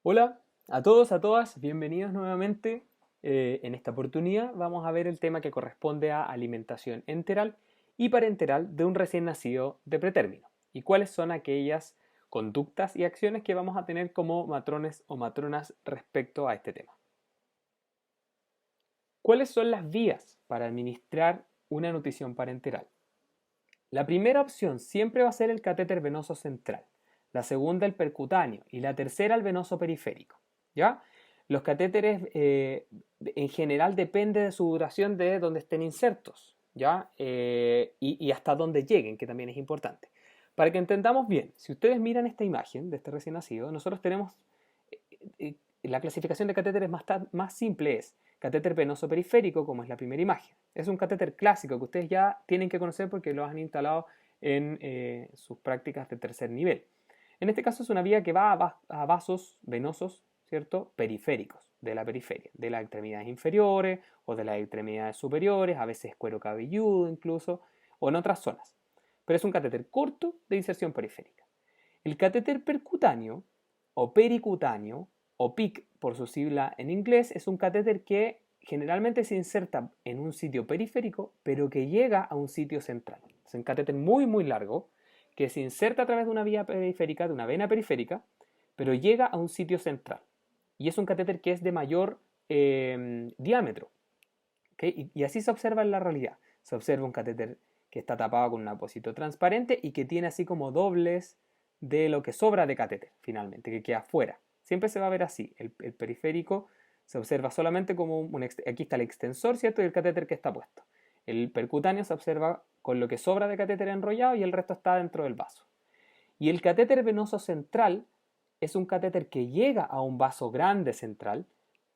Hola a todos, a todas, bienvenidos nuevamente. En esta oportunidad vamos a ver el tema que corresponde a alimentación enteral y parenteral de un recién nacido de pretérmino y cuáles son aquellas conductas y acciones que vamos a tener como matrones o matronas respecto a este tema. ¿Cuáles son las vías para administrar una nutrición parenteral? La primera opción siempre va a ser el catéter venoso central, la segunda el percutáneo y la tercera el venoso periférico. ¿Ya? Los catéteres en general depende de su duración de donde estén insertos, ¿ya? Y hasta dónde lleguen, que también es importante. Para que entendamos bien, si ustedes miran esta imagen de este recién nacido, nosotros tenemos la clasificación de catéteres más simple es catéter venoso periférico, como es la primera imagen. Es un catéter clásico que ustedes ya tienen que conocer porque lo han instalado en sus prácticas de tercer nivel. En este caso es una vía que va a vasos venosos, ¿cierto? Periféricos, de la periferia, de las extremidades inferiores o de las extremidades superiores, a veces cuero cabelludo incluso, o en otras zonas. Pero es un catéter corto de inserción periférica. El catéter percutáneo o pericutáneo o PIC por su sigla en inglés es un catéter que generalmente se inserta en un sitio periférico pero que llega a un sitio central. Es un catéter muy largo que se inserta a través de una vía periférica, de una vena periférica, pero llega a un sitio central. Y es un catéter que es de mayor diámetro. ¿Okay? Y así se observa en la realidad. Se observa un catéter que está tapado con un apósito transparente y que tiene así como dobles de lo que sobra de catéter, finalmente, que queda fuera. Siempre se va a ver así. El periférico se observa solamente como aquí está el extensor, ¿cierto? Y el catéter que está puesto. El percutáneo se observa con lo que sobra de catéter enrollado y el resto está dentro del vaso. Y el catéter venoso central es un catéter que llega a un vaso grande central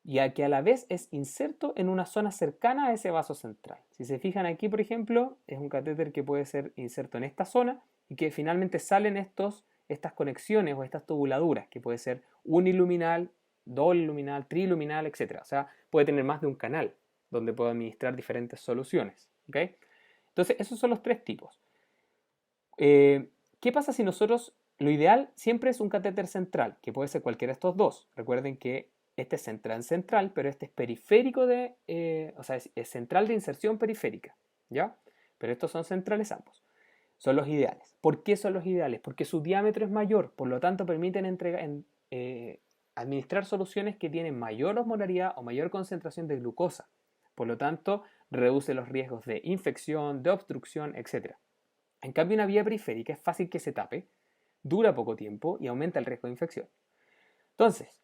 y que a la vez es inserto en una zona cercana a ese vaso central. Si se fijan aquí, por ejemplo, es un catéter que puede ser inserto en esta zona y que finalmente salen estas conexiones o estas tubuladuras, que puede ser uniluminal, doliluminal, triluminal, etc. O sea, puede tener más de un canal donde puedo administrar diferentes soluciones. ¿Okay? Entonces, esos son los tres tipos. ¿Qué pasa si nosotros, lo ideal siempre es un catéter central, que puede ser cualquiera de estos dos? Recuerden que este es central, pero este es periférico o sea, es central de inserción periférica, ¿ya? Pero estos son centrales ambos. Son los ideales. ¿Por qué son los ideales? Porque su diámetro es mayor, por lo tanto permiten administrar soluciones que tienen mayor osmolaridad o mayor concentración de glucosa. Por lo tanto, reduce los riesgos de infección, de obstrucción, etc. En cambio, una vía periférica es fácil que se tape, dura poco tiempo y aumenta el riesgo de infección. Entonces,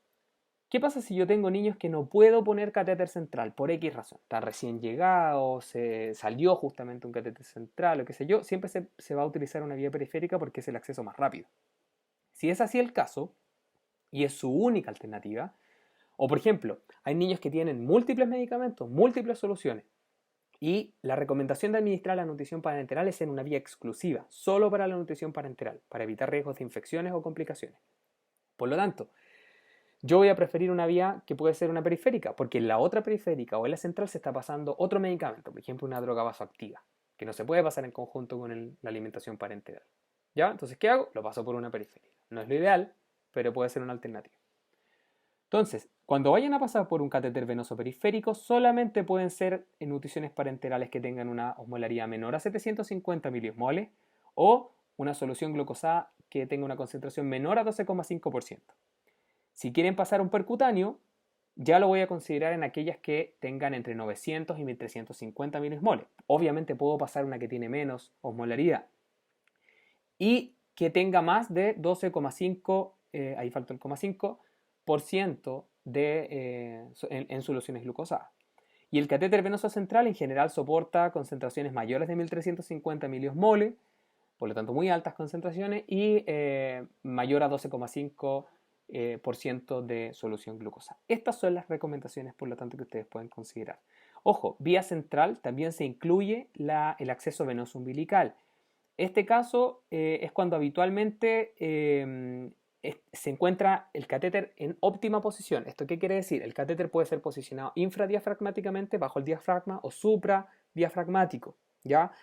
¿qué pasa si yo tengo niños que no puedo poner catéter central por X razón? Está recién llegado, se salió justamente un catéter central o qué sé yo. Siempre se va a utilizar una vía periférica porque es el acceso más rápido. Si es así el caso, y es su única alternativa, o por ejemplo, hay niños que tienen múltiples medicamentos, múltiples soluciones, y la recomendación de administrar la nutrición parenteral es en una vía exclusiva, solo para la nutrición parenteral, para evitar riesgos de infecciones o complicaciones. Por lo tanto, yo voy a preferir una vía que puede ser una periférica, porque en la otra periférica o en la central se está pasando otro medicamento, por ejemplo una droga vasoactiva, que no se puede pasar en conjunto con la alimentación parenteral. ¿Ya? Entonces, ¿qué hago? Lo paso por una periférica. No es lo ideal, pero puede ser una alternativa. Entonces, cuando vayan a pasar por un catéter venoso periférico, solamente pueden ser en nutriciones parenterales que tengan una osmolaridad menor a 750 miliosmoles o una solución glucosada que tenga una concentración menor a 12,5%. Si quieren pasar un percutáneo, ya lo voy a considerar en aquellas que tengan entre 900 y 1350 miliosmoles. Obviamente puedo pasar una que tiene menos osmolaridad y que tenga más de 12,5, ahí falta el 0,5% en soluciones glucosadas. Y el catéter venoso central en general soporta concentraciones mayores de 1350 miliosmoles, por lo tanto muy altas concentraciones, y mayor a 12,5% de solución glucosa. Estas son las recomendaciones, por lo tanto, que ustedes pueden considerar. Ojo, vía central también se incluye el acceso venoso umbilical. Este caso es cuando habitualmente se encuentra el catéter en óptima posición. ¿Esto qué quiere decir? El catéter puede ser posicionado infradiafragmáticamente bajo el diafragma o supradiafragmático, ¿ya?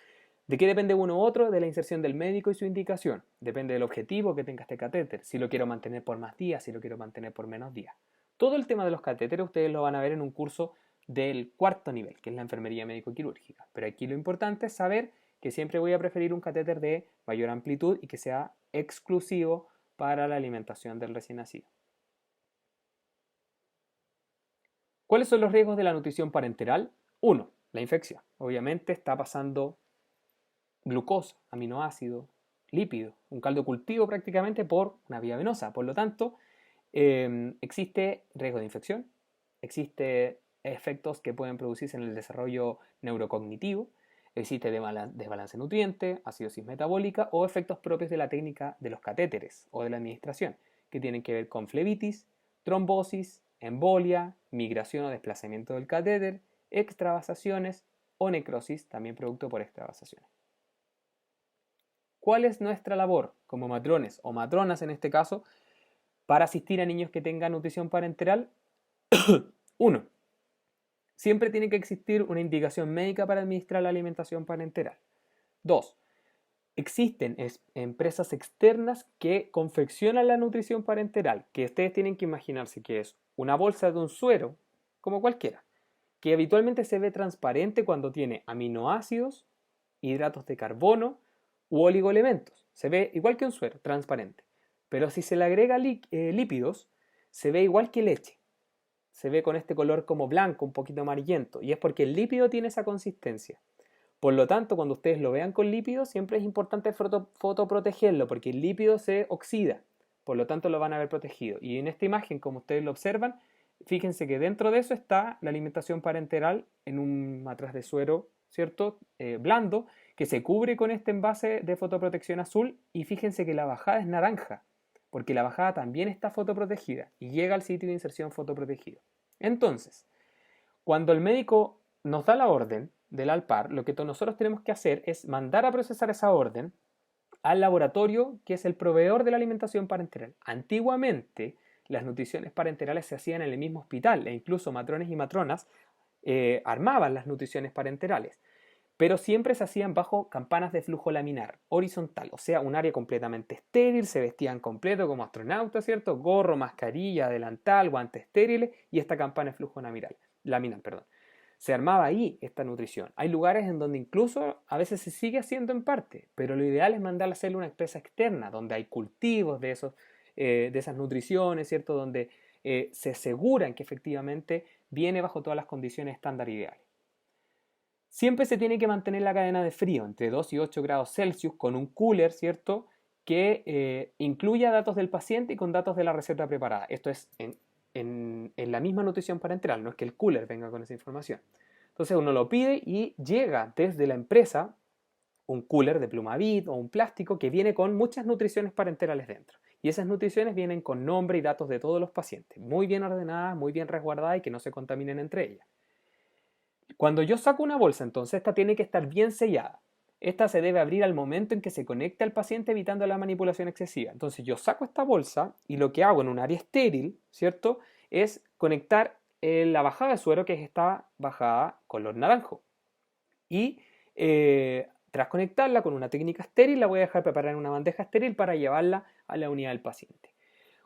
¿De qué depende uno u otro? De la inserción del médico y su indicación. Depende del objetivo que tenga este catéter. Si lo quiero mantener por más días, si lo quiero mantener por menos días. Todo el tema de los catéteres ustedes lo van a ver en un curso del cuarto nivel, que es la enfermería médico-quirúrgica. Pero aquí lo importante es saber que siempre voy a preferir un catéter de mayor amplitud y que sea exclusivo para la alimentación del recién nacido. ¿Cuáles son los riesgos de la nutrición parenteral? 1. La infección. Obviamente está pasando glucosa, aminoácidos, lípidos, un caldo de cultivo prácticamente por una vía venosa. Por lo tanto, existe riesgo de infección, existe efectos que pueden producirse en el desarrollo neurocognitivo, existe desbalance nutriente, acidosis metabólica o efectos propios de la técnica de los catéteres o de la administración, que tienen que ver con flebitis, trombosis, embolia, migración o desplazamiento del catéter, extravasaciones o necrosis, también producto por extravasaciones. ¿Cuál es nuestra labor como matrones o matronas en este caso para asistir a niños que tengan nutrición parenteral? 1. Siempre tiene que existir una indicación médica para administrar la alimentación parenteral. 2. Existen empresas externas que confeccionan la nutrición parenteral, que ustedes tienen que imaginarse que es una bolsa de un suero, como cualquiera, que habitualmente se ve transparente cuando tiene aminoácidos, hidratos de carbono u oligoelementos. Se ve igual que un suero, transparente. Pero si se le agrega lípidos, se ve igual que leche. Se ve con este color como blanco, un poquito amarillento, y es porque el lípido tiene esa consistencia. Por lo tanto, cuando ustedes lo vean con lípido, siempre es importante fotoprotegerlo, porque el lípido se oxida, por lo tanto lo van a ver protegido. Y en esta imagen, como ustedes lo observan, fíjense que dentro de eso está la alimentación parenteral en un matraz de suero, ¿cierto? Blando, que se cubre con este envase de fotoprotección azul, y fíjense que la bajada es naranja, porque la bajada también está fotoprotegida y llega al sitio de inserción fotoprotegido. Entonces, cuando el médico nos da la orden del ALPAR, lo que nosotros tenemos que hacer es mandar a procesar esa orden al laboratorio que es el proveedor de la alimentación parenteral. Antiguamente, las nutriciones parenterales se hacían en el mismo hospital e incluso matrones y matronas armaban las nutriciones parenterales, pero siempre se hacían bajo campanas de flujo laminar, horizontal, o sea, un área completamente estéril, se vestían completo como astronautas, ¿cierto? Gorro, mascarilla, delantal, guantes estériles y esta campana de flujo laminar, perdón. Se armaba ahí esta nutrición. Hay lugares en donde incluso a veces se sigue haciendo en parte, pero lo ideal es mandarla a hacerle una empresa externa, donde hay cultivos de esas nutriciones, ¿cierto? Donde se aseguran que efectivamente viene bajo todas las condiciones estándar ideales. Siempre se tiene que mantener la cadena de frío entre 2 y 8 grados Celsius con un cooler, ¿cierto? Que incluya datos del paciente y con datos de la receta preparada. Esto es en la misma nutrición parenteral, no es que el cooler venga con esa información. Entonces uno lo pide y llega desde la empresa un cooler de Plumavit o un plástico que viene con muchas nutriciones parenterales dentro. Y esas nutriciones vienen con nombre y datos de todos los pacientes, muy bien ordenadas, muy bien resguardadas y que no se contaminen entre ellas. Cuando yo saco una bolsa, entonces esta tiene que estar bien sellada. Esta se debe abrir al momento en que se conecte al paciente evitando la manipulación excesiva. Entonces yo saco esta bolsa y lo que hago en un área estéril, ¿cierto? Es conectar la bajada de suero, que es esta bajada color naranjo. Y tras conectarla con una técnica estéril, la voy a dejar preparada en una bandeja estéril para llevarla a la unidad del paciente.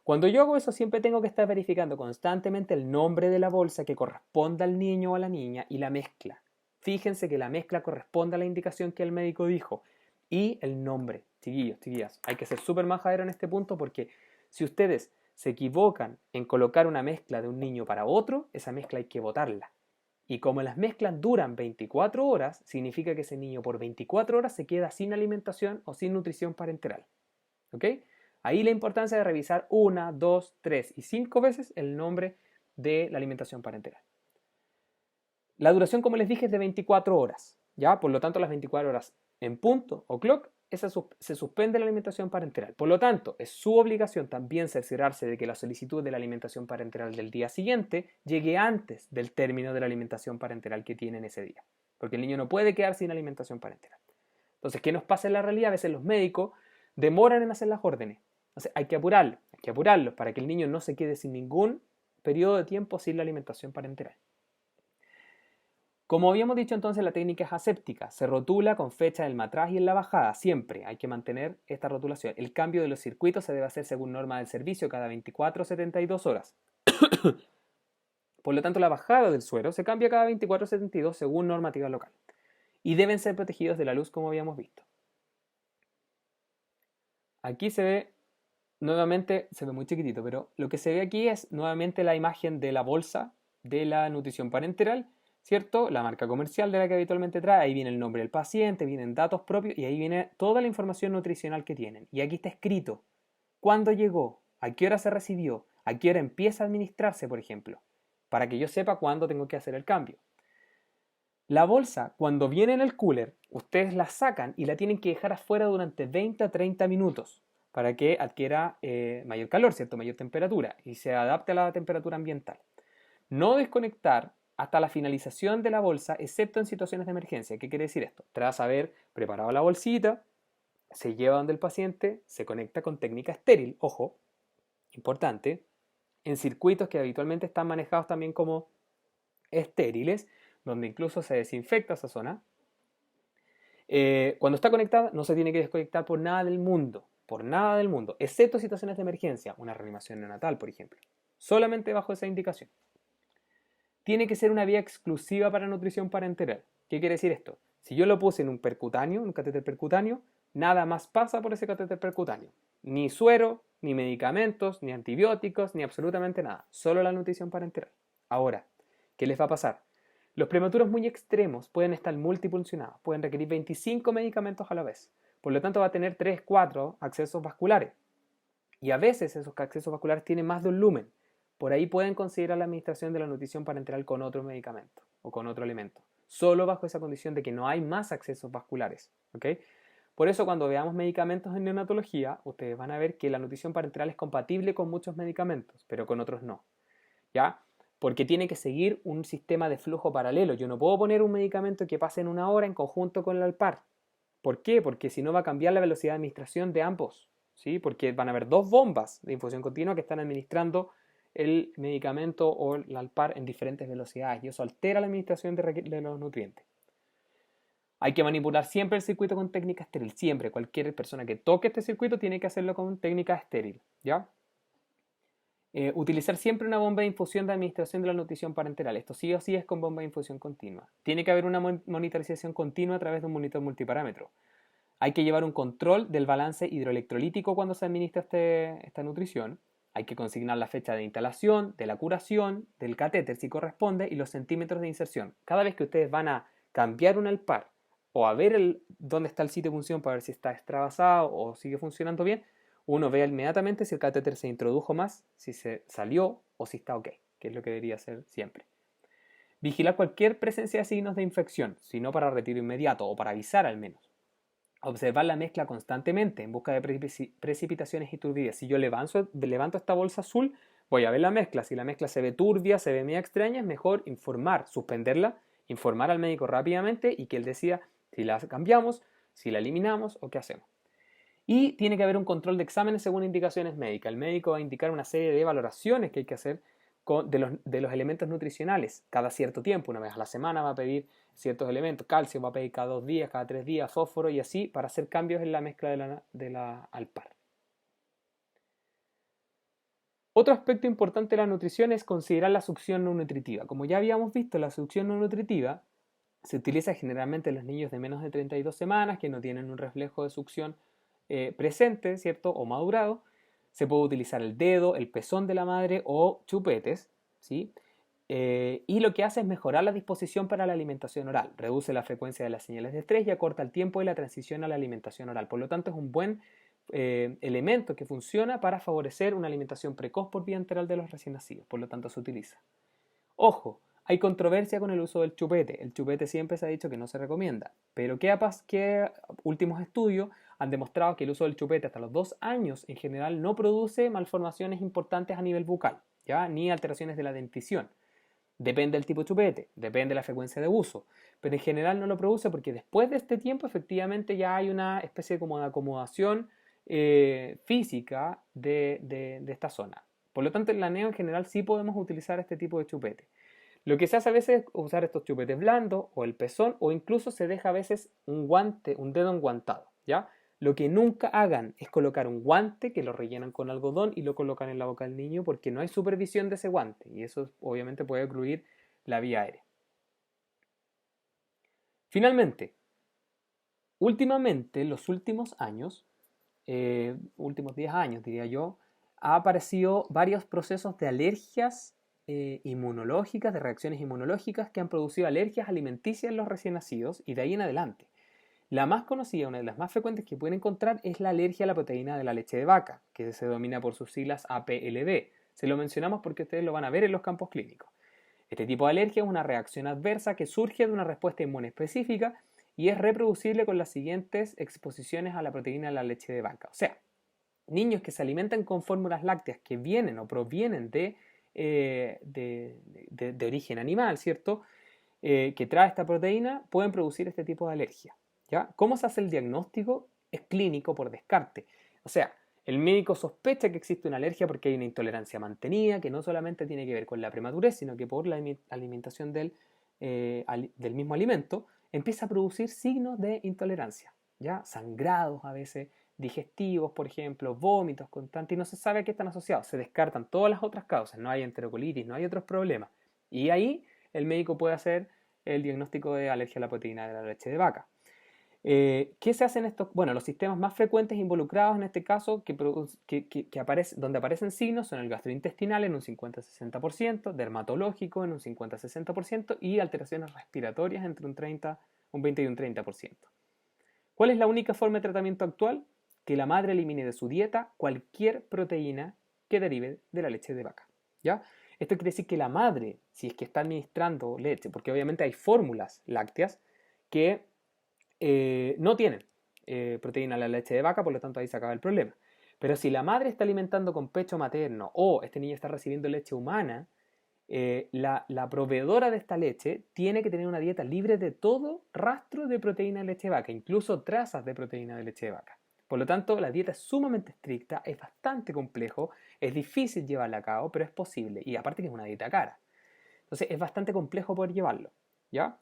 Cuando yo hago eso, siempre tengo que estar verificando constantemente el nombre de la bolsa que corresponda al niño o a la niña y la mezcla. Fíjense que la mezcla corresponde a la indicación que el médico dijo y el nombre. Chiquillos, chiquillas, hay que ser súper majadero en este punto porque si ustedes se equivocan en colocar una mezcla de un niño para otro, esa mezcla hay que botarla. Y como las mezclas duran 24 horas, significa que ese niño por 24 horas se queda sin alimentación o sin nutrición parenteral. ¿Ok? Ahí la importancia de revisar 1, 2, 3 y 5 veces el nombre de la alimentación parenteral. La duración, como les dije, es de 24 horas. ¿Ya? Por lo tanto, las 24 horas en punto o clock, se suspende la alimentación parenteral. Por lo tanto, es su obligación también cerciorarse de que la solicitud de la alimentación parenteral del día siguiente llegue antes del término de la alimentación parenteral que tiene en ese día. Porque el niño no puede quedar sin alimentación parenteral. Entonces, ¿qué nos pasa en la realidad? A veces los médicos demoran en hacer las órdenes. Entonces, hay que apurarlos para que el niño no se quede sin ningún periodo de tiempo sin la alimentación parenteral. Como habíamos dicho entonces, la técnica es aséptica. Se rotula con fecha en el matraz y en la bajada, siempre. Hay que mantener esta rotulación. El cambio de los circuitos se debe hacer según norma del servicio cada 24 o 72 horas. Por lo tanto, la bajada del suero se cambia cada 24 o 72 según normativa local. Y deben ser protegidos de la luz como habíamos visto. Aquí se ve, nuevamente, se ve muy chiquitito, pero lo que se ve aquí es nuevamente la imagen de la bolsa de la nutrición parenteral, ¿cierto? La marca comercial de la que habitualmente trae, ahí viene el nombre del paciente, vienen datos propios y ahí viene toda la información nutricional que tienen. Y aquí está escrito cuándo llegó, a qué hora se recibió, a qué hora empieza a administrarse, por ejemplo, para que yo sepa cuándo tengo que hacer el cambio. La bolsa, cuando viene en el cooler, ustedes la sacan y la tienen que dejar afuera durante 20 a 30 minutos para que adquiera mayor calor, ¿cierto? Mayor temperatura y se adapte a la temperatura ambiental. No desconectar hasta la finalización de la bolsa, excepto en situaciones de emergencia. ¿Qué quiere decir esto? Tras haber preparado la bolsita, se lleva donde el paciente, se conecta con técnica estéril, ojo, importante, en circuitos que habitualmente están manejados también como estériles, donde incluso se desinfecta esa zona. Cuando está conectada no se tiene que desconectar por nada del mundo, excepto situaciones de emergencia, una reanimación neonatal, por ejemplo. Solamente bajo esa indicación. Tiene que ser una vía exclusiva para nutrición parenteral. ¿Qué quiere decir esto? Si yo lo puse en un percutáneo, un catéter percutáneo, nada más pasa por ese catéter percutáneo. Ni suero, ni medicamentos, ni antibióticos, ni absolutamente nada. Solo la nutrición parenteral. Ahora, ¿qué les va a pasar? Los prematuros muy extremos pueden estar multipuncionados, pueden requerir 25 medicamentos a la vez. Por lo tanto, va a tener 3, 4 accesos vasculares. Y a veces esos accesos vasculares tienen más de un lumen. Por ahí pueden considerar la administración de la nutrición parenteral con otro medicamento o con otro alimento. Solo bajo esa condición de que no hay más accesos vasculares. ¿Okay? Por eso cuando veamos medicamentos en neonatología, ustedes van a ver que la nutrición parenteral es compatible con muchos medicamentos, pero con otros no. ¿Ya? Porque tiene que seguir un sistema de flujo paralelo. Yo no puedo poner un medicamento que pase en una hora en conjunto con el Alpar. ¿Por qué? Porque si no va a cambiar la velocidad de administración de ambos. ¿Sí? Porque van a haber dos bombas de infusión continua que están administrando el medicamento o el Alpar en diferentes velocidades y eso altera la administración de los nutrientes. Hay que manipular siempre el circuito con técnica estéril. Siempre, cualquier persona que toque este circuito tiene que hacerlo con técnica estéril. ¿Ya? Utilizar siempre una bomba de infusión de administración de la nutrición parenteral. Esto sí o sí es con bomba de infusión continua. Tiene que haber una monitorización continua a través de un monitor multiparámetro. Hay que llevar un control del balance hidroelectrolítico cuando se administra esta nutrición. Hay que consignar la fecha de instalación, de la curación, del catéter si corresponde y los centímetros de inserción. Cada vez que ustedes van a cambiar un Alpar o a ver dónde está el sitio de función para ver si está extravasado o sigue funcionando bien, uno ve inmediatamente si el catéter se introdujo más, si se salió o si está ok, que es lo que debería hacer siempre. Vigilar cualquier presencia de signos de infección, si no para retiro inmediato o para avisar al menos. Observar la mezcla constantemente en busca de precipitaciones y turbidez. Si yo levanto esta bolsa azul, voy a ver la mezcla. Si la mezcla se ve turbia, se ve media extraña, es mejor informar, suspenderla, informar al médico rápidamente y que él decida si la cambiamos, si la eliminamos o qué hacemos. Y tiene que haber un control de exámenes según indicaciones médicas. El médico va a indicar una serie de valoraciones que hay que hacer de los elementos nutricionales. Cada cierto tiempo, una vez a la semana va a pedir ciertos elementos. Calcio va a pedir cada 2 días, cada 3 días, fósforo y así para hacer cambios en la mezcla de la Alpar. Otro aspecto importante de la nutrición es considerar la succión no nutritiva. Como ya habíamos visto, la succión no nutritiva se utiliza generalmente en los niños de menos de 32 semanas que no tienen un reflejo de succión presente, ¿cierto? O madurado. Se puede utilizar el dedo, el pezón de la madre o chupetes, ¿sí? Y lo que hace es mejorar la disposición para la alimentación oral, reduce la frecuencia de las señales de estrés y acorta el tiempo de la transición a la alimentación oral. Por lo tanto, es un buen elemento que funciona para favorecer una alimentación precoz por vía enteral de los recién nacidos. Por lo tanto, se utiliza. Ojo, hay controversia con el uso del chupete. El chupete siempre se ha dicho que no se recomienda. Pero ¿qué últimos estudios han demostrado que el uso del chupete hasta los 2 años en general no produce malformaciones importantes a nivel bucal, ¿ya? Ni alteraciones de la dentición? Depende del tipo de chupete, depende de la frecuencia de uso, pero en general no lo produce porque después de este tiempo efectivamente ya hay una especie como de acomodación física de esta zona. Por lo tanto, en la neo en general sí podemos utilizar este tipo de chupete. Lo que se hace a veces es usar estos chupetes blandos o el pezón o incluso se deja a veces un guante, un dedo enguantado, ¿ya? Lo que nunca hagan es colocar un guante que lo rellenan con algodón y lo colocan en la boca del niño porque no hay supervisión de ese guante y eso obviamente puede ocluir la vía aérea. Finalmente, últimamente, en los últimos años, últimos 10 años diría yo, ha aparecido varios procesos de alergias inmunológicas, de reacciones inmunológicas que han producido alergias alimenticias en los recién nacidos y de ahí en adelante. La más conocida, una de las más frecuentes que pueden encontrar es la alergia a la proteína de la leche de vaca, que se denomina por sus siglas APLD. Se lo mencionamos porque ustedes lo van a ver en los campos clínicos. Este tipo de alergia es una reacción adversa que surge de una respuesta inmune específica y es reproducible con las siguientes exposiciones a la proteína de la leche de vaca. O sea, niños que se alimentan con fórmulas lácteas que vienen o provienen de origen animal, ¿cierto? Que trae esta proteína, pueden producir este tipo de alergia. ¿Ya? ¿Cómo se hace el diagnóstico? Es clínico por descarte. O sea, el médico sospecha que existe una alergia porque hay una intolerancia mantenida que no solamente tiene que ver con la prematurez, sino que por la alimentación del mismo alimento empieza a producir signos de intolerancia, ¿ya? Sangrados a veces, digestivos, por ejemplo, vómitos constantes, y no se sabe a qué están asociados. Se descartan todas las otras causas, no hay enterocolitis, no hay otros problemas. Y ahí el médico puede hacer el diagnóstico de alergia a la proteína de la leche de vaca. ¿Qué se hace en estos? Bueno, los sistemas más frecuentes involucrados en este caso donde aparecen signos son el gastrointestinal en un 50-60%, dermatológico en un 50-60% y alteraciones respiratorias entre un 20 y un 30%. ¿Cuál es la única forma de tratamiento actual? Que la madre elimine de su dieta cualquier proteína que derive de la leche de vaca, ¿ya? Esto quiere decir que la madre, si es que está administrando leche, porque obviamente hay fórmulas lácteas que no tienen proteína en la leche de vaca, por lo tanto ahí se acaba el problema. Pero si la madre está alimentando con pecho materno o este niño está recibiendo leche humana, la proveedora de esta leche tiene que tener una dieta libre de todo rastro de proteína de leche de vaca, incluso trazas de proteína de leche de vaca. Por lo tanto, la dieta es sumamente estricta, es bastante complejo, es difícil llevarla a cabo, pero es posible. Y aparte que es una dieta cara. Entonces es bastante complejo poder llevarlo, ¿ya?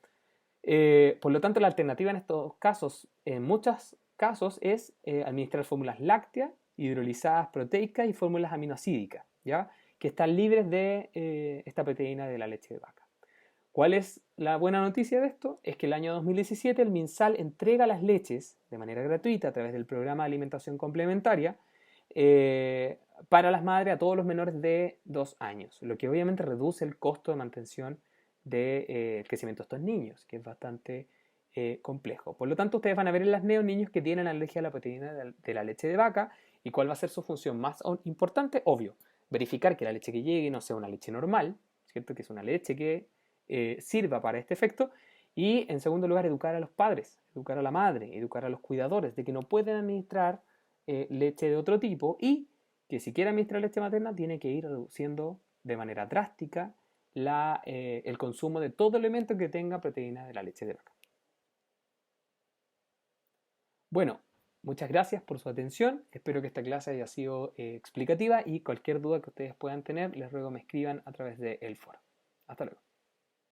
Por lo tanto, la alternativa en estos casos, en muchos casos, es administrar fórmulas lácteas, hidrolizadas proteicas y fórmulas aminoácidicas, ¿ya? Que están libres de esta proteína de la leche de vaca. ¿Cuál es la buena noticia de esto? Es que el año 2017 el MinSal entrega las leches de manera gratuita a través del programa de alimentación complementaria para las madres a todos los menores de 2 años, lo que obviamente reduce el costo de mantención del crecimiento de estos niños, que es bastante complejo. Por lo tanto, ustedes van a ver en las neos niños que tienen alergia a la proteína de la leche de vaca. ¿Y cuál va a ser su función más importante? Obvio, verificar que la leche que llegue no sea una leche normal, ¿cierto? Que es una leche que sirva para este efecto. Y en segundo lugar, educar a los padres, educar a la madre, educar a los cuidadores de que no pueden administrar leche de otro tipo y que si quiere administrar leche materna tiene que ir reduciendo de manera drástica el consumo de todo elemento que tenga proteína de la leche de vaca. Bueno, muchas gracias por su atención. Espero que esta clase haya sido explicativa y cualquier duda que ustedes puedan tener, les ruego me escriban a través del foro. Hasta luego.